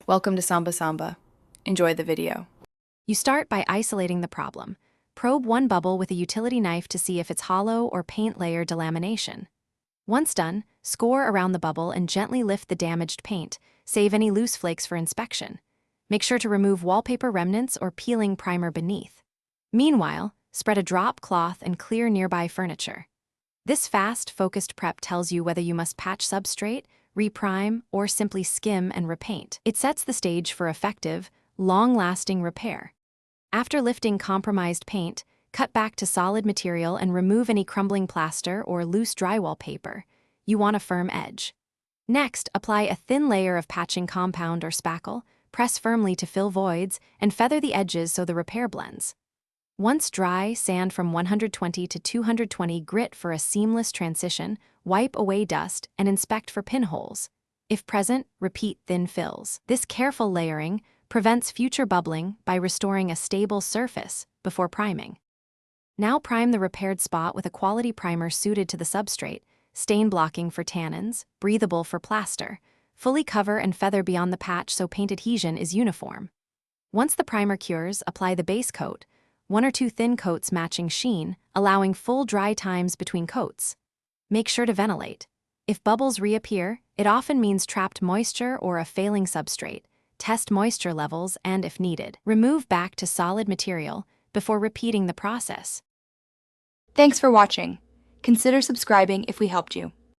Welcome to Samba Samba. Enjoy the video. You start by isolating the problem. Probe one bubble with a utility knife to see if it's hollow or paint layer delamination. Once done, score around the bubble and gently lift the damaged paint. Save any loose flakes for inspection. Make sure to remove wallpaper remnants or peeling primer beneath. Meanwhile, spread a drop cloth and clear nearby furniture. This fast, focused prep tells you whether you must patch substrate, reprime, or simply skim and repaint. It sets the stage for effective, long-lasting repair. After lifting compromised paint, cut back to solid material and remove any crumbling plaster or loose drywall paper. You want a firm edge. Next, apply a thin layer of patching compound or spackle, press firmly to fill voids, and feather the edges so the repair blends. Once dry, sand from 120 to 220 grit for a seamless transition, wipe away dust, and inspect for pinholes. If present, repeat thin fills. This careful layering prevents future bubbling by restoring a stable surface before priming. Now prime the repaired spot with a quality primer suited to the substrate, stain-blocking for tannins, breathable for plaster. Fully cover and feather beyond the patch so paint adhesion is uniform. Once the primer cures, apply the base coat, 1 or 2 thin coats matching sheen, allowing full dry times between coats. Make sure to ventilate. If bubbles reappear, it often means trapped moisture or a failing substrate. Test moisture levels and, if needed, remove back to solid material before repeating the process. Thanks for watching. Consider subscribing if we helped you.